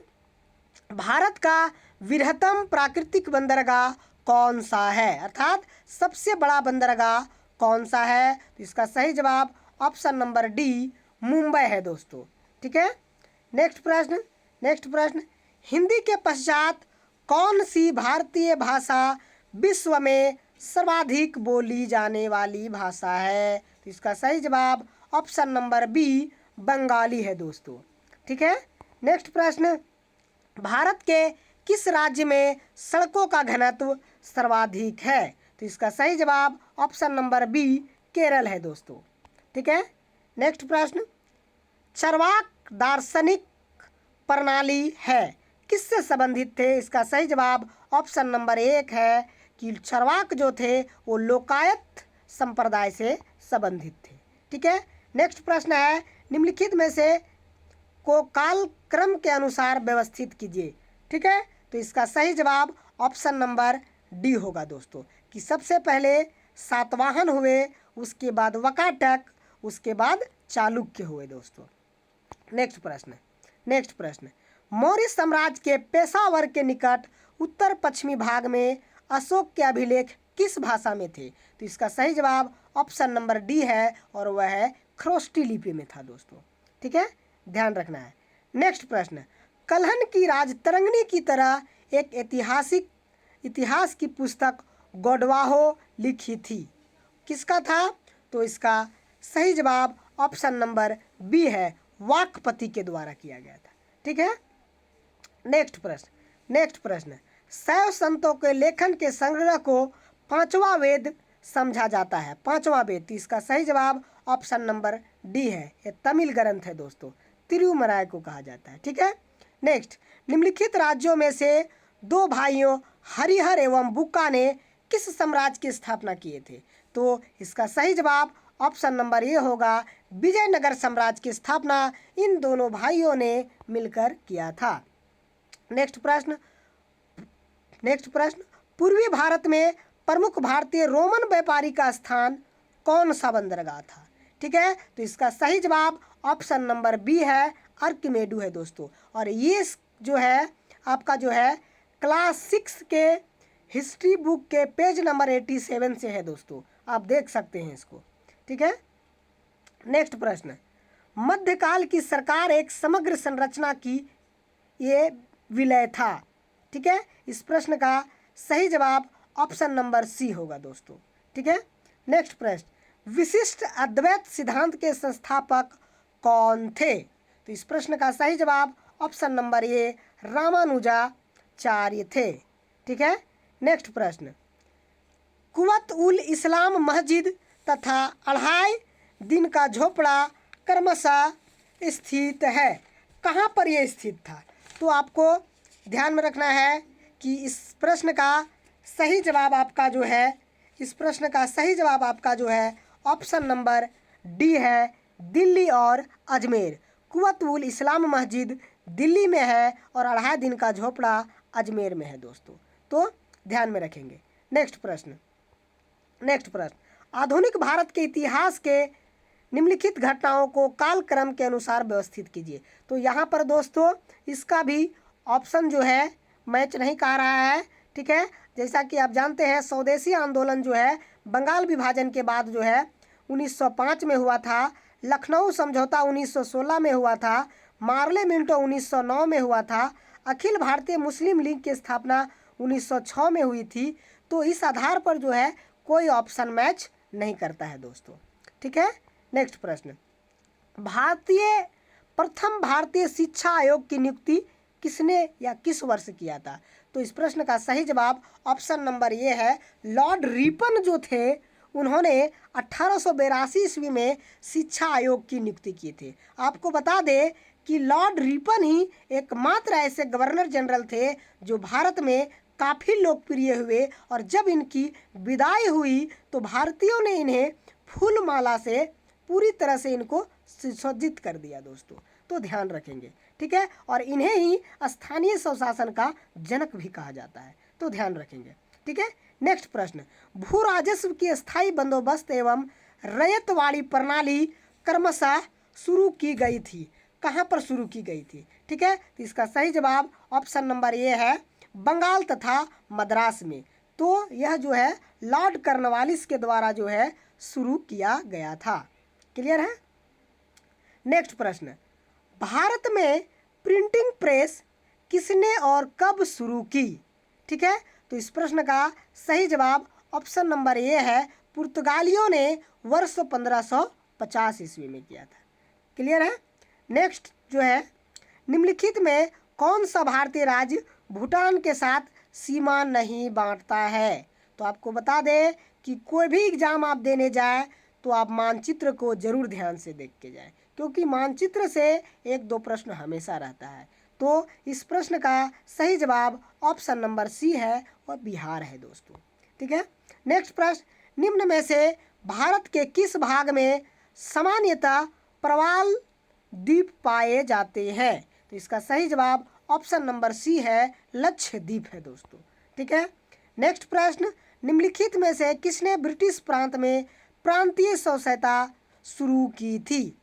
भारत का वृहत्तम प्राकृतिक बंदरगाह कौन सा है? अर्थात सबसे बड़ा बंदरगाह कौन सा है? तो इसका सही जवाब ऑप्शन नंबर डी, मुंबई है दोस्तों। ठीक है। नेक्स्ट प्रश्न, हिंदी के पश्चात कौन सी भारतीय भाषा विश्व में सर्वाधिक बोली जाने वाली भाषा है? तो इसका सही जवाब ऑप्शन नंबर बी, बंगाली है दोस्तों। ठीक है। नेक्स्ट प्रश्न, भारत के किस राज्य में सड़कों का घनत्व सर्वाधिक है? तो इसका सही जवाब ऑप्शन नंबर बी, केरल है दोस्तों। ठीक है। नेक्स्ट प्रश्न, चार्वाक दार्शनिक प्रणाली है किससे संबंधित थे? इसका सही जवाब ऑप्शन नंबर 1 है कि चार्वाक जो थे वो लोकायत संप्रदाय से संबंधित थे। ठीक है। नेक्स्ट प्रश्न है, निम्नलिखित में से को कालक्रम के अनुसार व्यवस्थित कीजिए। ठीक है। तो इसका सही जवाब ऑप्शन नंबर डी होगा दोस्तों कि सबसे पहले सातवाहन हुए, उसके बाद वकाटक, उसके बाद चालुक्य हुए दोस्तों। नेक्स्ट प्रश्न, मौर्य साम्राज्य के पेशावर के निकट उत्तर पश्चिमी भाग में अशोक के अभिलेख किस भाषा में थे? तो इसका सही जवाब ऑप्शन नंबर डी है और वह है खरोष्टी लिपि में था दोस्तों। ठीक है, ध्यान रखना है। नेक्स्ट प्रश्न, कलहन की राजतरंगिणी की तरह एक इतिहास की पुस्तक गोडवाहो लिखी थी। किसका था? तो इसका सही जवाब ऑप्शन नंबर बी है, वाकपति के द्वारा किया गया था। ठीक है। नेक्स्ट प्रश्न, शैव संतों के लेखन के संग्रह को पांचवा वेद समझा जाता है। पांचवा वेद, तो इसका सही जवाब ऑप्शन नंबर डी है, ये तमिल ग्रंथ है दोस्तों, तिरुमराय को कहा जाता है। ठीक है। नेक्स्ट, निम्नलिखित राज्यों में से दो भाइयों हरिहर एवं बुक्का ने किस साम्राज्य की स्थापना किए थे? तो इसका सही जवाब ऑप्शन नंबर ए होगा, विजयनगर साम्राज्य की स्थापना इन दोनों भाइयों ने मिलकर किया था। नेक्स्ट प्रश्न, पूर्वी भारत में प्रमुख भारतीय रोमन व्यापारी का स्थान कौन सा बंदरगाह था? ठीक है। तो इसका सही जवाब ऑप्शन नंबर बी है, अर्किमेडू है दोस्तों। और ये जो है आपका जो है क्लास 6 के हिस्ट्री बुक के पेज नंबर 87 से है दोस्तों, आप देख सकते हैं इसको। ठीक है। नेक्स्ट प्रश्न, मध्यकाल की सरकार एक समग्र संरचना की ये विलय था। ठीक है। इस प्रश्न का सही जवाब ऑप्शन नंबर सी होगा दोस्तों। ठीक है। नेक्स्ट प्रश्न, विशिष्ट अद्वैत सिद्धांत के संस्थापक कौन थे? तो इस प्रश्न का सही जवाब ऑप्शन नंबर ए, रामानुजाचार्य थे। ठीक है। नेक्स्ट प्रश्न, कुवत उल इस्लाम मस्जिद तथा अढ़ाई दिन का झोपड़ा क्रमशः स्थित है। कहाँ पर यह स्थित था? तो आपको ध्यान में रखना है कि इस प्रश्न का सही जवाब आपका जो है ऑप्शन नंबर डी है, दिल्ली और अजमेर। कुवत उल इस्लाम मस्जिद दिल्ली में है और अढ़ाई दिन का झोपड़ा अजमेर में है दोस्तों, तो ध्यान में रखेंगे। नेक्स्ट प्रश्न, आधुनिक भारत के इतिहास के निम्नलिखित घटनाओं को कालक्रम के अनुसार व्यवस्थित कीजिए। तो यहाँ पर दोस्तों इसका भी ऑप्शन जो है मैच नहीं कर रहा है। ठीक है। जैसा कि आप जानते हैं, स्वदेशी आंदोलन जो है बंगाल विभाजन के बाद जो है 1905 में हुआ था, लखनऊ समझौता 1916 में हुआ था, मार्ले मिंटो 1909 में हुआ था, अखिल भारतीय मुस्लिम लीग की स्थापना 1906 में हुई थी। तो इस आधार पर जो है कोई ऑप्शन मैच नहीं करता है दोस्तों। ठीक है। नेक्स्ट प्रश्न, प्रथम भारतीय शिक्षा आयोग की नियुक्ति किसने या किस वर्ष किया था? तो इस प्रश्न का सही जवाब ऑप्शन नंबर ये है, लॉर्ड रिपन जो थे उन्होंने 1882 ईस्वी में शिक्षा आयोग की नियुक्ति की थी। आपको बता दें कि लॉर्ड रिपन ही एकमात्र ऐसे गवर्नर जनरल थे जो भारत में काफ़ी लोकप्रिय हुए, और जब इनकी विदाई हुई तो भारतीयों ने इन्हें फूलमाला से पूरी तरह से इनको सुसज्जित कर दिया दोस्तों, तो ध्यान रखेंगे। ठीक है। और इन्हें ही स्थानीय स्वशासन का जनक भी कहा जाता है, तो ध्यान रखेंगे। ठीक है। नेक्स्ट प्रश्न, भू राजस्व की स्थायी बंदोबस्त एवं रैयतवाड़ी प्रणाली क्रमशः शुरू की गई थी। कहाँ पर शुरू की गई थी? ठीक है। तो इसका सही जवाब ऑप्शन नंबर ए है, बंगाल तथा मद्रास में। तो यह जो है लॉर्ड कॉर्नवालिस के द्वारा जो है शुरू किया गया था। क्लियर है। नेक्स्ट प्रश्न, भारत में प्रिंटिंग प्रेस किसने और कब शुरू की? ठीक है। तो इस प्रश्न का सही जवाब ऑप्शन नंबर ए है, पुर्तगालियों ने वर्ष 1550 ईस्वी में किया था। क्लियर है। नेक्स्ट जो है, निम्नलिखित में कौन सा भारतीय राज्य भूटान के साथ सीमा नहीं बांटता है? तो आपको बता दें कि कोई भी एग्जाम आप देने जाए तो आप मानचित्र को जरूर ध्यान से देख के जाएं, क्योंकि मानचित्र से 1-2 प्रश्न हमेशा रहता है। तो इस प्रश्न का सही जवाब ऑप्शन नंबर सी है और बिहार है दोस्तों। ठीक है। नेक्स्ट प्रश्न, निम्न में से भारत के किस भाग में सामान्यतः प्रवाल द्वीप पाए जाते हैं? तो इसका सही जवाब ऑप्शन नंबर सी है, लक्षद्वीप है दोस्तों। ठीक है। नेक्स्ट प्रश्न, निम्नलिखित में से किसने ब्रिटिश प्रांत में प्रांतीय स्वच्छता शुरू की थी?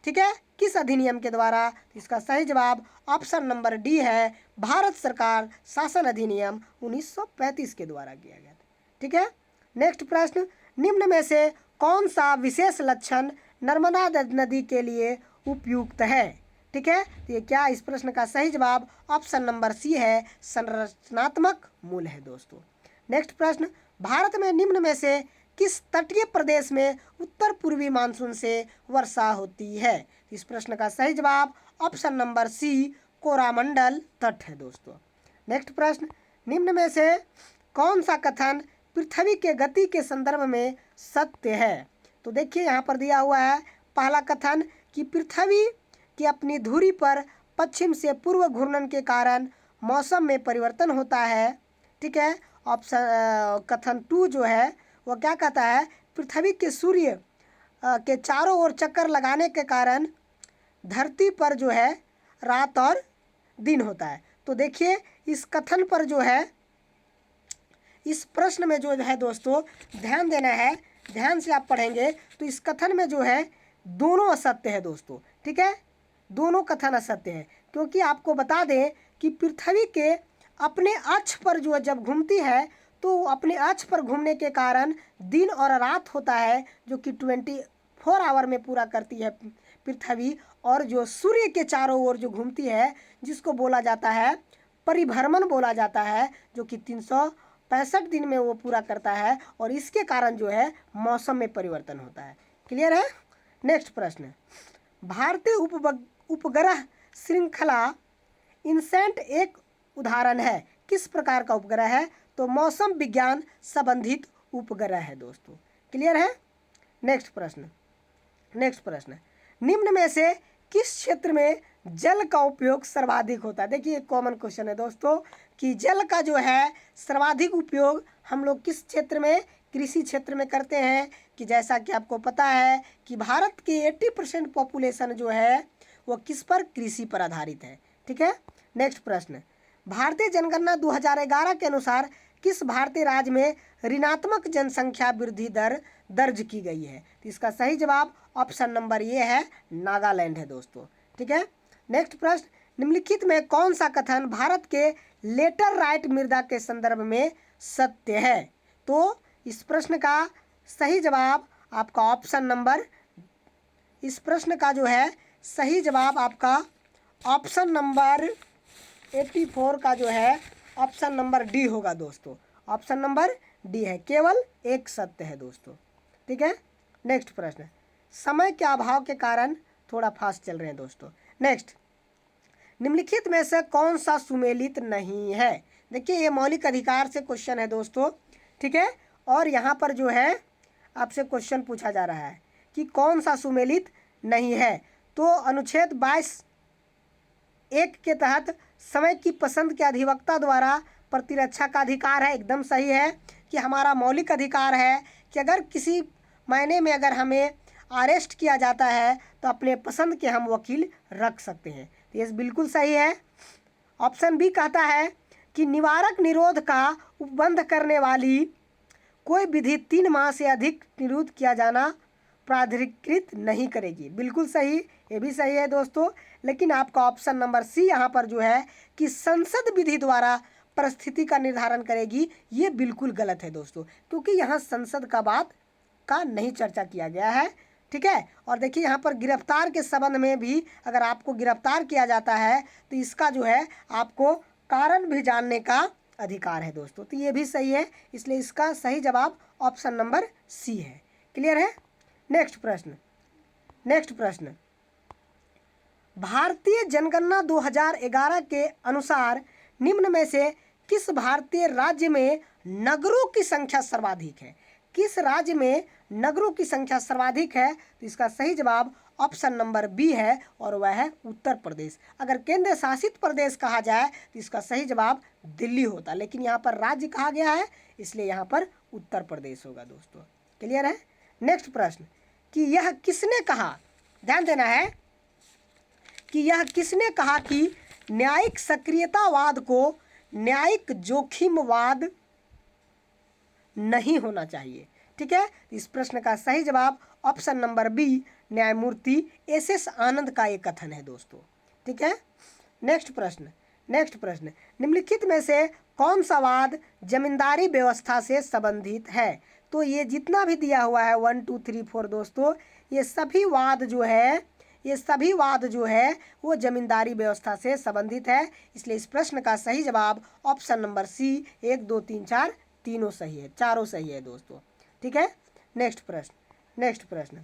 ठीक है। किस अधिनियम के द्वारा? इसका सही जवाब ऑप्शन नंबर डी है, भारत सरकार शासन अधिनियम 1935 के द्वारा किया गया था। ठीक है। नेक्स्ट प्रश्न, निम्न में से कौन सा विशेष लक्षण नर्मदा नदी के लिए उपयुक्त है? ठीक है, तो ये क्या, इस प्रश्न का सही जवाब ऑप्शन नंबर सी है, संरचनात्मक मूल है दोस्तों। नेक्स्ट प्रश्न, भारत में निम्न में से किस तटीय प्रदेश में उत्तर पूर्वी मानसून से वर्षा होती है? इस प्रश्न का सही जवाब ऑप्शन नंबर सी, कोरामंडल तट है दोस्तों। नेक्स्ट प्रश्न, निम्न में से कौन सा कथन पृथ्वी के गति के संदर्भ में सत्य है? तो देखिए यहाँ पर दिया हुआ है पहला कथन कि पृथ्वी की अपनी धुरी पर पश्चिम से पूर्व घूर्णन के कारण मौसम में परिवर्तन होता है। ठीक है, ऑप्शन कथन 2 जो है वो क्या कहता है, पृथ्वी के सूर्य के चारों ओर चक्कर लगाने के कारण धरती पर जो है रात और दिन होता है। तो देखिए इस कथन पर जो है, इस प्रश्न में जो है दोस्तों ध्यान देना है, ध्यान से आप पढ़ेंगे तो इस कथन में जो है दोनों असत्य है दोस्तों। ठीक है, दोनों कथन असत्य है, क्योंकि आपको बता दें कि पृथ्वी के अपने अक्ष पर जो जब घूमती है तो अपने अक्ष पर घूमने के कारण दिन और रात होता है, जो कि 24 आवर में पूरा करती है पृथ्वी, और जो सूर्य के चारों ओर जो घूमती है जिसको बोला जाता है परिभ्रमण बोला जाता है, जो कि 365 दिन में वो पूरा करता है, और इसके कारण जो है मौसम में परिवर्तन होता है। क्लियर है। नेक्स्ट प्रश्न, भारतीय उपग्रह श्रृंखला इनसेंट एक उदाहरण है, किस प्रकार का उपग्रह है? तो मौसम विज्ञान संबंधित उपग्रह है दोस्तों। क्लियर है। नेक्स्ट प्रश्न, निम्न में से किस क्षेत्र में जल का उपयोग सर्वाधिक होता है? देखिए कॉमन क्वेश्चन है दोस्तों कि जल का जो है सर्वाधिक उपयोग हम लोग किस क्षेत्र में, कृषि क्षेत्र में करते हैं, कि जैसा कि आपको पता है कि भारत की 80% पॉपुलेशन जो है वो किस पर, कृषि पर आधारित है। ठीक है। नेक्स्ट प्रश्न, भारतीय जनगणना 2011 के अनुसार किस भारतीय राज्य में ऋणात्मक जनसंख्या वृद्धि दर दर्ज की गई है? तो इसका सही जवाब ऑप्शन नंबर ये है, नागालैंड है दोस्तों। ठीक है। नेक्स्ट प्रश्न, निम्नलिखित में कौन सा कथन भारत के लेटर राइट मृदा के संदर्भ में सत्य है? तो इस प्रश्न का सही जवाब आपका ऑप्शन नंबर, इस प्रश्न का जो है सही जवाब आपका ऑप्शन नंबर 84 का जो है ऑप्शन नंबर डी होगा दोस्तों। ऑप्शन नंबर डी है, केवल एक सत्य है दोस्तों। ठीक है। नेक्स्ट प्रश्न, समय के अभाव के कारण थोड़ा फास्ट चल रहे हैं दोस्तों। नेक्स्ट, निम्नलिखित में से कौन सा सुमेलित नहीं है? देखिए ये मौलिक अधिकार से क्वेश्चन है दोस्तों। ठीक है, और यहाँ पर जो है आपसे क्वेश्चन पूछा जा रहा है कि कौन सा सुमेलित नहीं है। तो अनुच्छेद 22(1) के तहत समय की पसंद के अधिवक्ता द्वारा प्रतिरक्षा का अधिकार है, एकदम सही है कि हमारा मौलिक अधिकार है कि अगर किसी मायने में अगर हमें अरेस्ट किया जाता है तो अपने पसंद के हम वकील रख सकते हैं, तो ये बिल्कुल सही है। ऑप्शन बी कहता है कि निवारक निरोध का उपबंध करने वाली कोई विधि 3 माह से अधिक निरुद्ध किया जाना प्राधिकृत नहीं करेगी, बिल्कुल सही, ये भी सही है दोस्तों। लेकिन आपका ऑप्शन नंबर सी यहाँ पर जो है कि संसद विधि द्वारा परिस्थिति का निर्धारण करेगी, ये बिल्कुल गलत है दोस्तों, क्योंकि यहाँ संसद का बात का नहीं चर्चा किया गया है। ठीक है, और देखिए यहाँ पर गिरफ्तार के संबंध में भी अगर आपको गिरफ्तार किया जाता है तो इसका जो है आपको कारण भी जानने का अधिकार है दोस्तों, तो ये भी सही है, इसलिए इसका सही जवाब ऑप्शन नंबर सी है। क्लियर है। नेक्स्ट प्रश्न, भारतीय जनगणना 2011 के अनुसार निम्न में से किस भारतीय राज्य में नगरों की संख्या सर्वाधिक है? किस राज्य में नगरों की संख्या सर्वाधिक है? तो इसका सही जवाब ऑप्शन नंबर बी है, और वह है उत्तर प्रदेश। अगर केंद्र शासित प्रदेश कहा जाए तो इसका सही जवाब दिल्ली होता, लेकिन यहाँ पर राज्य कहा गया है इसलिए यहाँ पर उत्तर प्रदेश होगा दोस्तों। क्लियर है। नेक्स्ट प्रश्न, कि यह किसने कहा, ध्यान देना है कि यह किसने कहा कि न्यायिक सक्रियतावाद को न्यायिक जोखिमवाद नहीं होना चाहिए? ठीक है, इस प्रश्न का सही जवाब ऑप्शन नंबर बी, न्यायमूर्ति एस आनंद का एक कथन है दोस्तों। ठीक है। नेक्स्ट प्रश्न, निम्नलिखित में से कौन सा वाद जमींदारी व्यवस्था से संबंधित है? तो ये जितना भी दिया हुआ है 1 2 3 4 दोस्तों, ये सभी वाद जो है ये सभी वाद जो है वो जमींदारी व्यवस्था से संबंधित है। इसलिए इस प्रश्न का सही जवाब ऑप्शन नंबर सी, 1 2 3 4 तीनों सही है, चारों सही है दोस्तों। ठीक है, नेक्स्ट प्रश्न,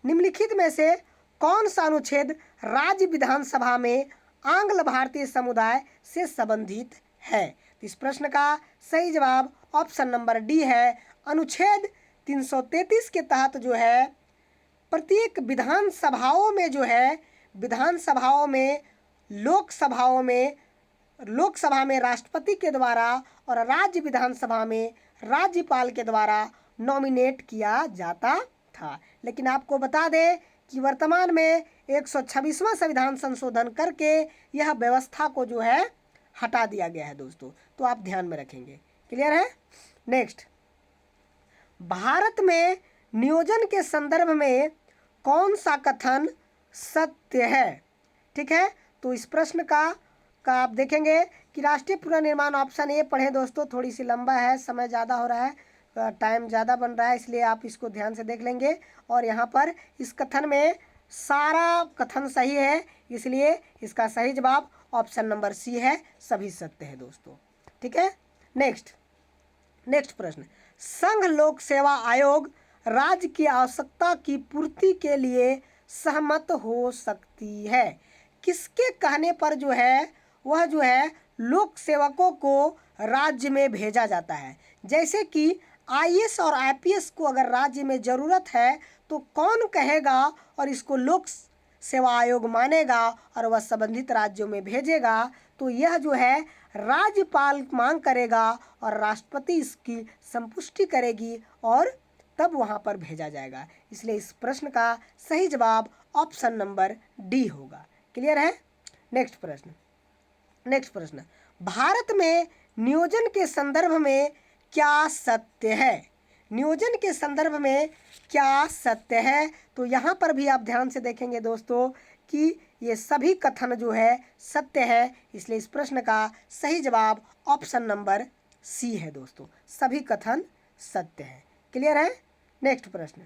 निम्नलिखित में से कौन सा अनुच्छेद राज्य विधानसभा में आंग्ल भारतीय समुदाय से संबंधित है? इस प्रश्न का सही जवाब ऑप्शन नंबर डी है। अनुच्छेद 333 के तहत जो है प्रत्येक विधानसभाओं में जो है, विधानसभाओं में, लोकसभा में राष्ट्रपति के द्वारा और राज्य विधानसभा में राज्यपाल के द्वारा नॉमिनेट किया जाता था। लेकिन आपको बता दें कि वर्तमान में 126वां संविधान संशोधन करके यह व्यवस्था को जो है हटा दिया गया है दोस्तों, तो आप ध्यान में रखेंगे। क्लियर है? नेक्स्ट, भारत में नियोजन के संदर्भ में कौन सा कथन सत्य है? ठीक है, तो इस प्रश्न का आप देखेंगे कि राष्ट्रीय पुनर्निर्माण, ऑप्शन ए पढ़ें दोस्तों, थोड़ी सी लंबा है, समय ज़्यादा हो रहा है, टाइम ज़्यादा बन रहा है, इसलिए आप इसको ध्यान से देख लेंगे। और यहाँ पर इस कथन में सारा कथन सही है, इसलिए इसका सही जवाब ऑप्शन नंबर सी है, सभी सत्य है दोस्तों। ठीक है, नेक्स्ट प्रश्न, संघ लोक सेवा आयोग राज्य की आवश्यकता की पूर्ति के लिए सहमत हो सकती है? किसके कहने पर जो है वह जो है लोक सेवकों को राज्य में भेजा जाता है? जैसे कि आईएएस और आईपीएस को अगर राज्य में ज़रूरत है तो कौन कहेगा और इसको लोक सेवा आयोग मानेगा और वह संबंधित राज्यों में भेजेगा? तो यह जो है राज्यपाल मांग करेगा और राष्ट्रपति इसकी संपुष्टि करेगी और तब वहां पर भेजा जाएगा। इसलिए इस प्रश्न का सही जवाब ऑप्शन नंबर डी होगा। क्लियर है? नेक्स्ट प्रश्न, भारत में नियोजन के संदर्भ में क्या सत्य है? नियोजन के संदर्भ में क्या सत्य है? तो यहाँ पर भी आप ध्यान से देखेंगे दोस्तों कि ये सभी कथन जो है सत्य है, इसलिए इस प्रश्न का सही जवाब ऑप्शन नंबर सी है दोस्तों, सभी कथन सत्य है। क्लियर है? नेक्स्ट प्रश्न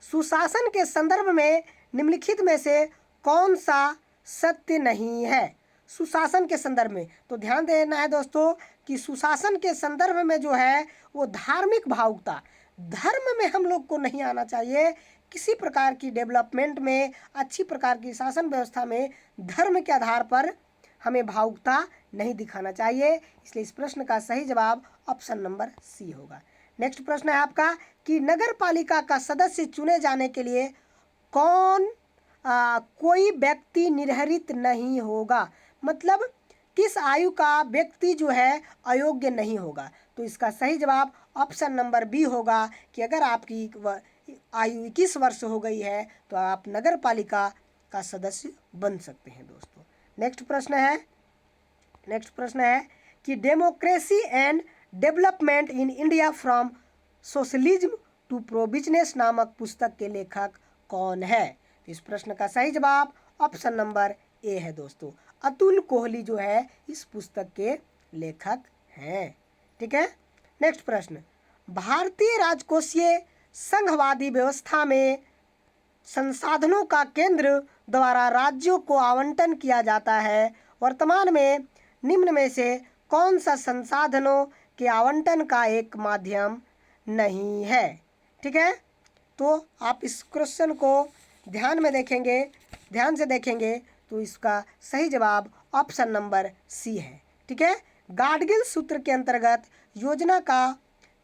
सुशासन के संदर्भ में निम्नलिखित में से कौन सा सत्य नहीं है? सुशासन के संदर्भ में तो ध्यान देना है दोस्तों कि सुशासन के संदर्भ में जो है वो धार्मिक भावुकता, धर्म में हम लोग को नहीं आना चाहिए। किसी प्रकार की डेवलपमेंट में, अच्छी प्रकार की शासन व्यवस्था में धर्म के आधार पर हमें भावुकता नहीं दिखाना चाहिए। इसलिए इस प्रश्न का सही जवाब ऑप्शन नंबर सी होगा। नेक्स्ट प्रश्न है आपका कि नगर पालिका का सदस्य चुने जाने के लिए कोई व्यक्ति निर्धारित नहीं होगा, मतलब किस आयु का व्यक्ति जो है अयोग्य नहीं होगा? तो इसका सही जवाब ऑप्शन नंबर बी होगा कि अगर आपकी आयु 21 वर्ष हो गई है तो आप नगर पालिका का सदस्य बन सकते हैं दोस्तों। नेक्स्ट प्रश्न है कि democracy and development in India from socialism to pro business नामक पुस्तक के लेखक कौन है? इस प्रश्न का सही जवाब ऑप्शन नंबर ए है दोस्तों, अतुल कोहली जो है इस पुस्तक के लेखक हैं। ठीक है, नेक्स्ट प्रश्न, भारतीय राजकोषीय संघवादी व्यवस्था में संसाधनों का केंद्र द्वारा राज्यों को आवंटन किया जाता है। वर्तमान में निम्न में से कौन सा संसाधनों के आवंटन का एक माध्यम नहीं है? ठीक है, तो आप इस क्वेश्चन को ध्यान से देखेंगे तो इसका सही जवाब ऑप्शन नंबर सी है। ठीक है, गाडगिल सूत्र के अंतर्गत योजना का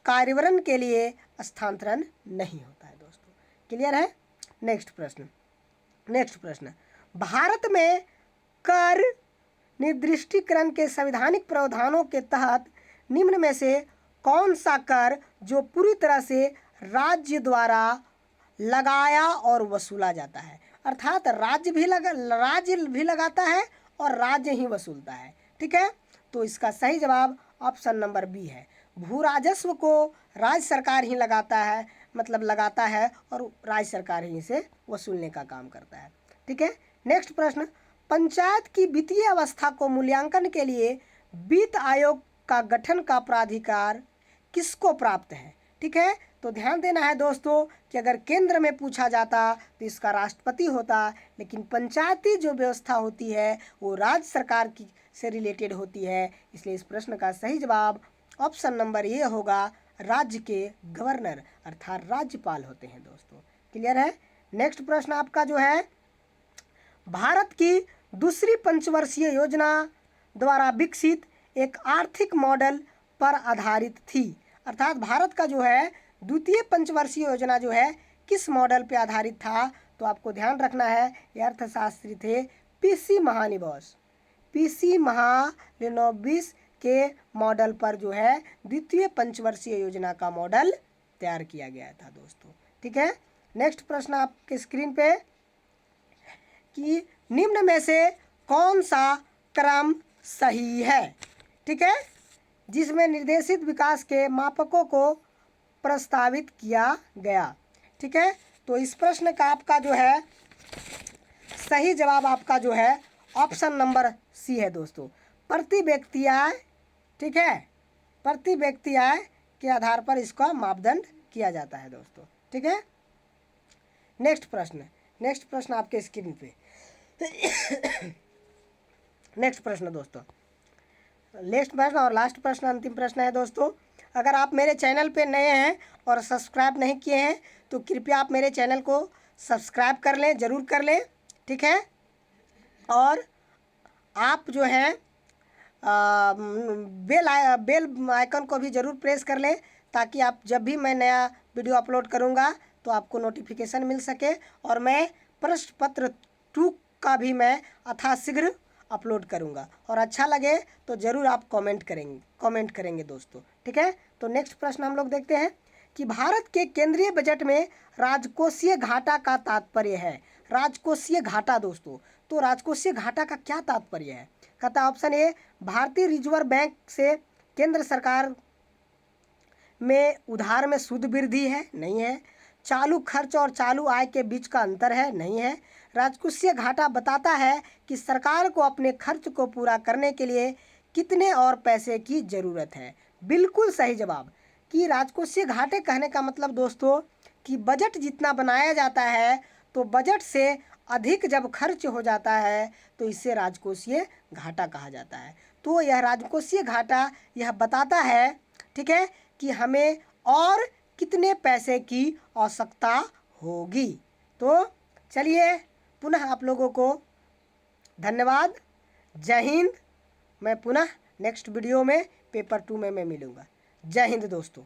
कार्यान्वयन के लिए स्थानांतरण नहीं होता है दोस्तों। क्लियर है? नेक्स्ट प्रश्न, भारत में कर निर्दिष्टीकरण के संवैधानिक प्रावधानों के तहत निम्न में से कौन सा कर जो पूरी तरह से राज्य द्वारा लगाया और वसूला जाता है? अर्थात राज्य भी लगाता है और राज्य ही वसूलता है। ठीक है, तो इसका सही जवाब ऑप्शन नंबर बी है। भू राजस्व को राज्य सरकार ही लगाता है और राज्य सरकार ही इसे वसूलने का काम करता है। ठीक है, नेक्स्ट प्रश्न, पंचायत की वित्तीय अवस्था को मूल्यांकन के लिए वित्त आयोग का गठन का प्राधिकार किसको प्राप्त है? ठीक है, तो ध्यान देना है दोस्तों कि अगर केंद्र में पूछा जाता तो इसका राष्ट्रपति होता, लेकिन पंचायती जो व्यवस्था होती है वो राज्य सरकार की से रिलेटेड होती है। इसलिए इस प्रश्न का सही जवाब ऑप्शन नंबर ए होगा, राज्य के गवर्नर अर्थात राज्यपाल होते हैं दोस्तों। क्लियर है। नेक्स्ट प्रश्न आपका जो है, भारत की दूसरी पंचवर्षीय योजना द्वारा विकसित एक आर्थिक मॉडल पर आधारित थी, अर्थात भारत का जो है द्वितीय पंचवर्षीय योजना जो है किस मॉडल पे आधारित था। तो आपको ध्यान रखना है, ये अर्थशास्त्री थे पीसी महालनोबिस। पीसी महालनोबिस के मॉडल पर जो है द्वितीय पंचवर्षीय योजना का मॉडल तैयार किया गया था दोस्तों। ठीक है। नेक्स्ट प्रश्न आपके स्क्रीन पे कि निम्न में से कौन सा क्रम सही है। ठीक है, जिसमें निर्देशित विकास के मापकों को प्रस्तावित किया गया। ठीक है, तो इस प्रश्न का आपका जो है सही जवाब आपका जो है ऑप्शन नंबर सी है दोस्तों, प्रति व्यक्ति आय। ठीक है, प्रति व्यक्ति आय के आधार पर इसका मापदंड किया जाता है दोस्तों। ठीक है। नेक्स्ट प्रश्न आपके स्क्रीन पे नेक्स्ट प्रश्न दोस्तों, नेक्स्ट प्रश्न और लास्ट प्रश्न, अंतिम प्रश्न है दोस्तों। अगर आप मेरे चैनल पे नए हैं और सब्सक्राइब नहीं किए हैं तो कृपया आप मेरे चैनल को सब्सक्राइब कर लें, ज़रूर कर लें। ठीक है, और आप जो है बेल आइकन को भी ज़रूर प्रेस कर लें, ताकि आप जब भी मैं नया वीडियो अपलोड करूँगा तो आपको नोटिफिकेशन मिल सके, और मैं प्रश्न पत्र 2 का भी मैं यथाशीघ्र अपलोड करूँगा। और अच्छा लगे तो ज़रूर आप कमेंट करेंगे दोस्तों। ठीक है, तो नेक्स्ट प्रश्न हम लोग देखते हैं कि भारत के केंद्रीय बजट में राजकोषीय घाटा का तात्पर्य है। राजकोषीय घाटा दोस्तों, तो राजकोषीय घाटा का क्या तात्पर्य है। कहता है ऑप्शन ए, भारतीय रिजर्व बैंक से केंद्र सरकार में उधार में शुद्ध वृद्धि है, नहीं है। चालू खर्च और चालू आय के बीच का अंतर है, नहीं है। राजकोषीय घाटा बताता है कि सरकार को अपने खर्च को पूरा करने के लिए कितने और पैसे की ज़रूरत है। बिल्कुल सही जवाब कि राजकोषीय घाटे कहने का मतलब दोस्तों कि बजट जितना बनाया जाता है तो बजट से अधिक जब खर्च हो जाता है तो इसे राजकोषीय घाटा कहा जाता है। तो यह राजकोषीय घाटा यह बताता है, ठीक है, कि हमें और कितने पैसे की आवश्यकता होगी। तो चलिए पुनः आप लोगों को धन्यवाद, जय हिंद। मैं पुनः नेक्स्ट वीडियो में पेपर 2 में मैं मिलूँगा। जय हिंद दोस्तों।